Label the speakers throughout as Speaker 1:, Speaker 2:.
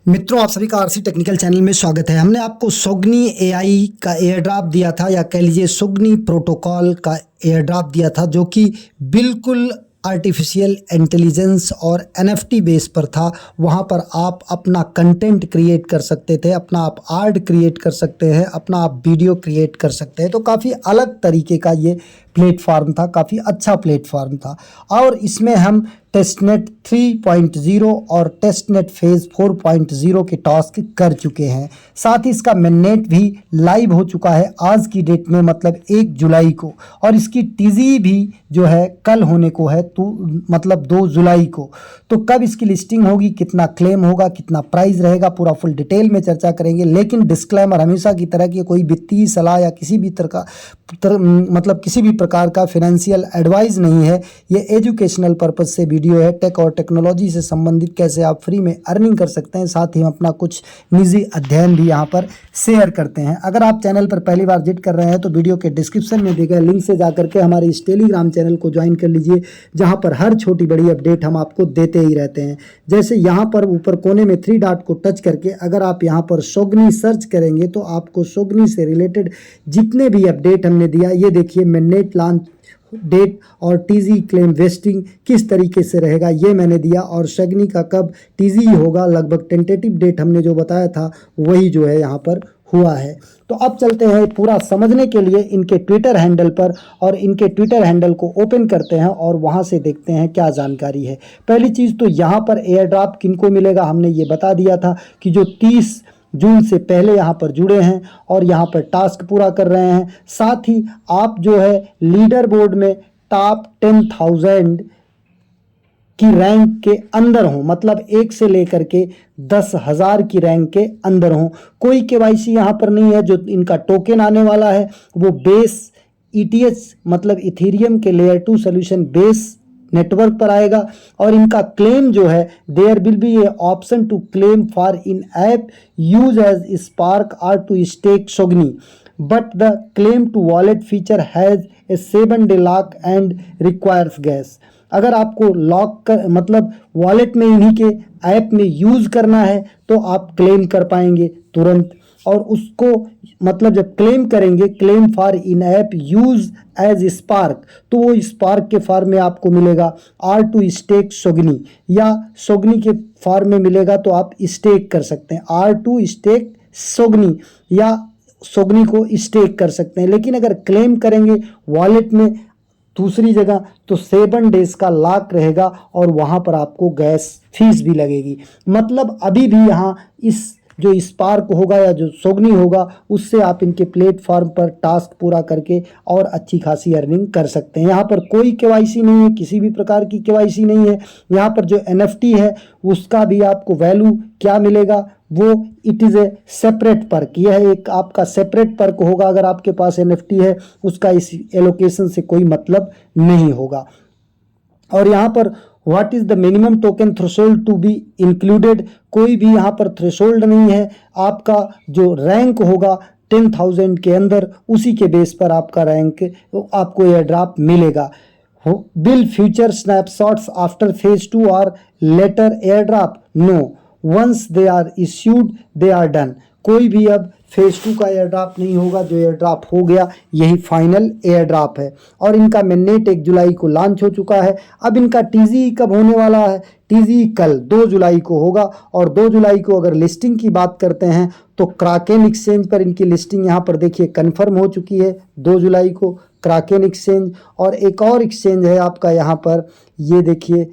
Speaker 1: मित्रों, आप सभी का आरसी टेक्निकल चैनल में स्वागत है। हमने आपको सोगनी एआई का एयर ड्रॉप दिया था, या कह लीजिए सोगनी प्रोटोकॉल का एयर ड्रॉप दिया था, जो कि बिल्कुल आर्टिफिशियल इंटेलिजेंस और एनएफटी बेस पर था। वहाँ पर आप अपना कंटेंट क्रिएट कर सकते थे, अपना आप आर्ट क्रिएट कर सकते हैं, अपना आप वीडियो क्रिएट कर सकते हैं। तो काफ़ी अलग तरीके का ये प्लेटफॉर्म था, काफ़ी अच्छा प्लेटफॉर्म था। और इसमें हम टेस्टनेट 3.0 और टेस्टनेट फेज़ 4.0 के टास्क कर चुके हैं। साथ ही इसका मेननेट भी लाइव हो चुका है आज की डेट में, मतलब 1 जुलाई को। और इसकी टीजी भी जो है कल होने को है, तो मतलब 2 जुलाई को। तो कब इसकी लिस्टिंग होगी, कितना क्लेम होगा, कितना प्राइस रहेगा, पूरा फुल डिटेल में चर्चा करेंगे। लेकिन डिस्क्लेमर हमेशा की तरह की कोई वित्तीय सलाह या किसी भी मतलब किसी भी प्रकार का फाइनेंशियल एडवाइस नहीं है। ये एजुकेशनल पर्पज से वीडियो है। टेक और टेक्नोलॉजी से संबंधित कैसे आप फ्री में अर्निंग कर सकते हैं, साथ ही हम अपना कुछ निजी अध्ययन भी यहाँ पर शेयर करते हैं। अगर आप चैनल पर पहली बार विजिट कर रहे हैं तो वीडियो के डिस्क्रिप्शन में दिए गए लिंक से जाकर के हमारे इस टेलीग्राम चैनल को ज्वाइन कर लीजिए, जहाँ पर हर छोटी बड़ी अपडेट हम आपको देते ही रहते हैं। जैसे यहाँ पर ऊपर कोने में 3 डॉट को टच करके अगर आप यहाँ पर सोगनी सर्च करेंगे तो आपको सोगनी से रिलेटेड जितने भी अपडेट हमने दिया, ये देखिए मेननेट लॉन्च डेट और टीजी क्लेम वेस्टिंग किस तरीके से रहेगा ये मैंने दिया, और सोगनी का कब टीजी होगा, लगभग टेंटेटिव डेट हमने जो बताया था वही जो है यहाँ पर हुआ है। तो अब चलते हैं पूरा समझने के लिए इनके ट्विटर हैंडल पर, और इनके ट्विटर हैंडल को ओपन करते हैं और वहाँ से देखते हैं क्या जानकारी है। पहली चीज़ तो यहाँ पर एयर ड्रॉप किनको मिलेगा हमने ये बता दिया था कि जो 30 जून से पहले यहाँ पर जुड़े हैं और यहाँ पर टास्क पूरा कर रहे हैं। साथ ही आप जो है लीडर बोर्ड में टॉप 10,000 की रैंक के अंदर हो, मतलब 1 से लेकर के 10,000 की रैंक के अंदर हो। कोई केवाईसी यहाँ पर नहीं है। जो इनका टोकन आने वाला है वो बेस ETH मतलब इथेरियम के लेयर 2 सोल्यूशन बेस नेटवर्क पर आएगा। और इनका क्लेम जो है, there will be a option to claim for in app use as spark और to stake Sogni, but the claim to wallet feature has a 7-day lock and requires gas. अगर आपको lock कर मतलब wallet में इन्हीं के app में use करना है तो आप क्लेम कर पाएंगे तुरंत। और उसको मतलब जब क्लेम करेंगे, claim for in app use as Spark, तो वो स्पार्क के फॉर्म में आपको मिलेगा। आर टू स्टेक सोगनी, या सोगनी के फॉर्म में मिलेगा तो आप स्टेक कर सकते हैं। आर टू स्टेक सोगनी, या सोगनी को स्टेक कर सकते हैं। लेकिन अगर क्लेम करेंगे वॉलेट में दूसरी जगह तो 7 डेज का लॉक रहेगा, और वहाँ पर आपको गैस फीस भी लगेगी। मतलब अभी भी यहाँ इस जो स्पार्क होगा या जो सोगनी होगा उससे आप इनके प्लेटफॉर्म पर टास्क पूरा करके और अच्छी खासी अर्निंग कर सकते हैं। यहाँ पर कोई केवाईसी नहीं है, किसी भी प्रकार की केवाईसी नहीं है। यहाँ पर जो NFT है उसका भी आपको वैल्यू क्या मिलेगा, वो it is a separate perk. यह एक आपका सेपरेट पर्क होगा। अगर आपके पास NFT है उसका इस एलोकेशन से कोई मतलब नहीं होगा। और यहाँ पर what is the minimum token threshold to be included, कोई भी यहाँ पर थ्रेशोल्ड नहीं है। आपका जो रैंक होगा 10,000 के अंदर, उसी के बेस पर आपका रैंक आपको एयर ड्रॉप मिलेगा। Will future snapshots after phase 2 और later airdrop? No, once they are issued they are done. कोई भी अब फेज 2 का एयर ड्रॉप नहीं होगा। जो एयर ड्रॉप हो गया यही फाइनल एयर ड्रॉप है। और इनका मेननेट 1 जुलाई को लॉन्च हो चुका है। अब इनका टीजी कब होने वाला है? टीजी कल 2 जुलाई को होगा। और 2 जुलाई को अगर लिस्टिंग की बात करते हैं तो क्राकेन एक्सचेंज पर इनकी लिस्टिंग यहाँ पर देखिए कन्फर्म हो चुकी है 2 जुलाई को, क्राकेन एक्सचेंज। और एक और एक्सचेंज है आपका यहाँ पर, ये देखिए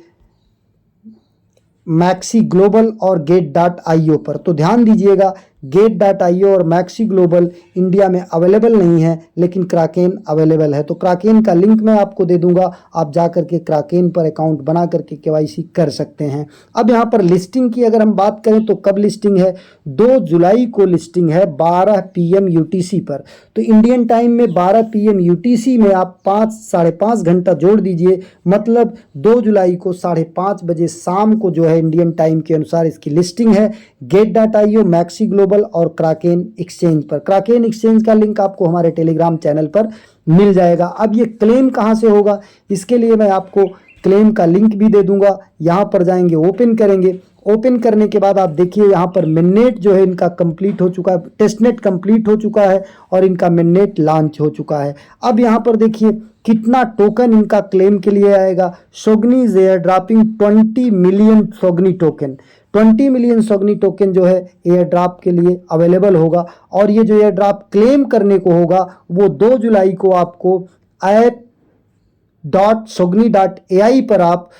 Speaker 1: मैक्सी ग्लोबल और गेट.io पर। तो ध्यान दीजिएगा, गेट.io और मैक्सी ग्लोबल इंडिया में अवेलेबल नहीं है, लेकिन क्राकेन अवेलेबल है। तो क्राकेन का लिंक मैं आपको दे दूंगा, आप जा करके क्राकेन पर अकाउंट बना करके केवाईसी कर सकते हैं। अब यहाँ पर लिस्टिंग की अगर हम बात करें तो कब लिस्टिंग है? 2 जुलाई को लिस्टिंग है 12 PM UTC पर। तो इंडियन टाइम में 12 PM UTC में आप 5-5.5 घंटा जोड़ दीजिए, मतलब 2 जुलाई को 5:30 बजे शाम को जो है इंडियन टाइम के अनुसार इसकी लिस्टिंग है गेट.io, मैक्सी ग्लोबल और क्राकेन एक्सचेंज पर। क्राकेन एक्सचेंज का लिंक आपको हमारे टेलीग्राम चैनल पर मिल जाएगा। अब ये क्लेम कहाँ से होगा, इसके लिए मैं आपको क्लेम का लिंक भी दे दूंगा। यहाँ पर जाएंगे, ओपन करेंगे, ओपन करने के बाद आप देखिए यहाँ पर मिननेट जो है इनका कंप्लीट हो चुका है, टेस्टनेट कंप्लीट हो चुका है और इनका मिननेट लॉन्च हो चुका है। अब यहाँ पर देखिए कितना टोकन इनका क्लेम के लिए आएगा। Sogni is air dropping 20 million Sogni token. 20 million Sogni token जो है एयर ड्रॉप के लिए अवेलेबल होगा और ये जो एयर ड्रॉप क्लेम करने को होगा वो 2 जुलाई को आपको app.sogni.ai पर आप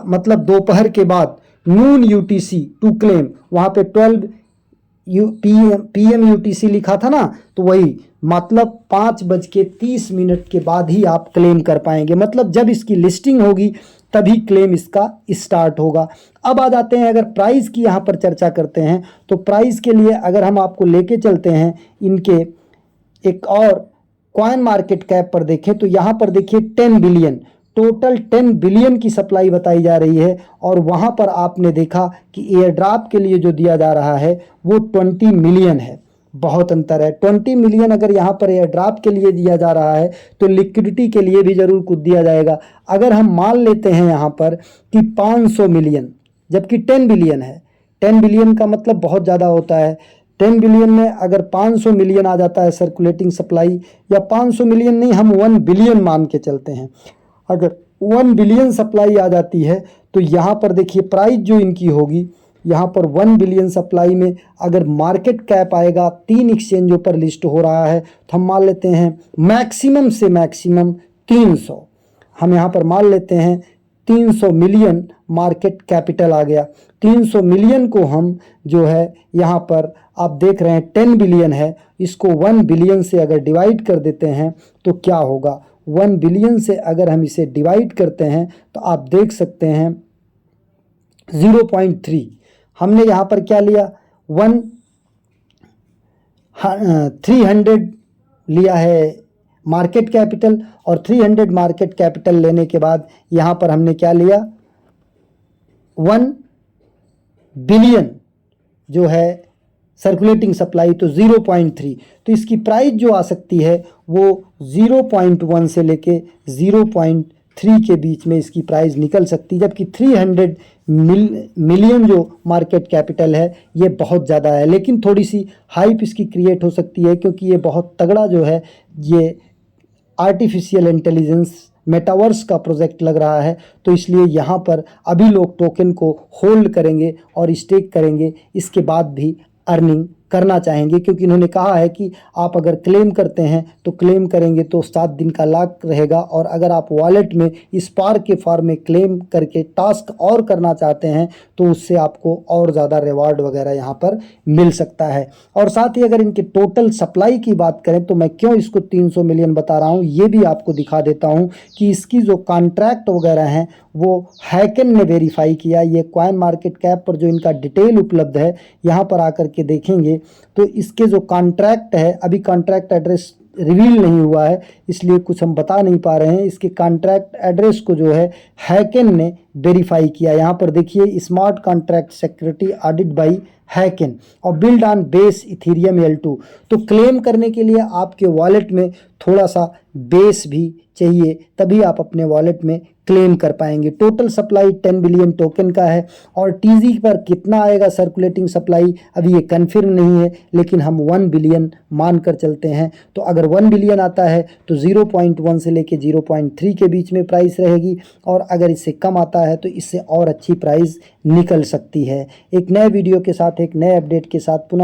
Speaker 1: मतलब दोपहर के बाद नून UTC टू क्लेम, वहाँ पे 12 PM UTC लिखा था ना, तो वही मतलब 5:30 के बाद ही आप क्लेम कर पाएंगे। मतलब जब इसकी लिस्टिंग होगी तभी क्लेम इसका स्टार्ट होगा। अब आ जाते हैं, अगर प्राइस की यहाँ पर चर्चा करते हैं तो प्राइस के लिए अगर हम आपको लेके चलते हैं इनके एक और कॉइन मार्केट कैप पर देखें तो यहाँ पर देखिए 10 बिलियन, टोटल 10 बिलियन की सप्लाई बताई जा रही है और वहाँ पर आपने देखा कि एयर ड्रॉप के लिए जो दिया जा रहा है वो 20 मिलियन है। बहुत अंतर है। 20 मिलियन अगर यहाँ पर एयर ड्रॉप के लिए दिया जा रहा है तो लिक्विडिटी के लिए भी ज़रूर कुछ दिया जाएगा। अगर हम मान लेते हैं यहाँ पर कि 500 मिलियन जबकि 10 बिलियन है, 10 बिलियन का मतलब बहुत ज़्यादा होता है। 10 बिलियन में अगर 500 मिलियन आ जाता है सर्कुलेटिंग सप्लाई, या 500 मिलियन नहीं, हम 1 बिलियन मान के चलते हैं। अगर 1 बिलियन सप्लाई आ जाती है तो यहाँ पर देखिए प्राइस जो इनकी होगी, यहाँ पर 1 बिलियन सप्लाई में अगर मार्केट कैप आएगा, 3 एक्सचेंजों पर लिस्ट हो रहा है, तो हम मान लेते हैं मैक्सिमम से मैक्सिमम 300, हम यहाँ पर मान लेते हैं 300 मिलियन मार्केट कैपिटल आ गया। 300 मिलियन को हम जो है यहाँ पर आप देख रहे हैं 10 बिलियन है, इसको 1 बिलियन से अगर डिवाइड कर देते हैं तो क्या होगा। 1 बिलियन से अगर हम इसे डिवाइड करते हैं तो आप देख सकते हैं 0.3। हमने यहाँ पर क्या लिया, 300 लिया है मार्केट कैपिटल, और 300 मार्केट कैपिटल लेने के बाद यहाँ पर हमने क्या लिया, 1 बिलियन जो है सर्कुलेटिंग सप्लाई, तो 0.3। तो इसकी प्राइस जो आ सकती है वो 0.1 से लेके 0.3 के बीच में इसकी प्राइस निकल सकती है, जबकि 300 मिलियन जो मार्केट कैपिटल है ये बहुत ज़्यादा है। लेकिन थोड़ी सी हाइप इसकी क्रिएट हो सकती है क्योंकि ये बहुत तगड़ा जो है ये आर्टिफिशियल इंटेलिजेंस मेटावर्स का प्रोजेक्ट लग रहा है, तो इसलिए यहाँ पर अभी लोग टोकन को होल्ड करेंगे और स्टेक करेंगे, इसके बाद भी अर्निंग करना चाहेंगे, क्योंकि इन्होंने कहा है कि आप अगर क्लेम करते हैं तो क्लेम करेंगे तो 7 दिन का लॉक रहेगा, और अगर आप वॉलेट में स्पार्क के फॉर्म में क्लेम करके टास्क और करना चाहते हैं तो उससे आपको और ज़्यादा रिवार्ड वगैरह यहाँ पर मिल सकता है। और साथ ही अगर इनके टोटल सप्लाई की बात करें तो मैं क्यों इसको 300 मिलियन बता रहा हूँ ये भी आपको दिखा देता हूँ कि इसकी जो कॉन्ट्रैक्ट वगैरह हैं वो हैकन ने वेरीफाई किया। ये कॉइन मार्केट कैप पर जो इनका डिटेल उपलब्ध है, यहाँ पर आकर के देखेंगे तो इसके जो कॉन्ट्रैक्ट है, अभी कॉन्ट्रैक्ट एड्रेस रिवील नहीं हुआ है इसलिए कुछ हम बता नहीं पा रहे हैं। इसके कॉन्ट्रैक्ट एड्रेस को जो है हैकन ने वेरीफाई किया। यहाँ पर देखिए smart contract security audit by Hacken और build on base Ethereum L2। तो क्लेम करने के लिए आपके वॉलेट में थोड़ा सा बेस भी चाहिए, तभी आप अपने वॉलेट में क्लेम कर पाएंगे। टोटल सप्लाई 10 बिलियन टोकन का है, और टीजी पर कितना आएगा सर्कुलेटिंग सप्लाई अभी ये कन्फर्म नहीं है, लेकिन हम 1 बिलियन मान कर चलते हैं। तो अगर 1 बिलियन आता है तो 0.1 से लेके 0.3 के बीच में प्राइस रहेगी, और अगर इससे कम आता है तो इससे और अच्छी प्राइस निकल सकती है। एक नए वीडियो के साथ, एक नए अपडेट के साथ पुनः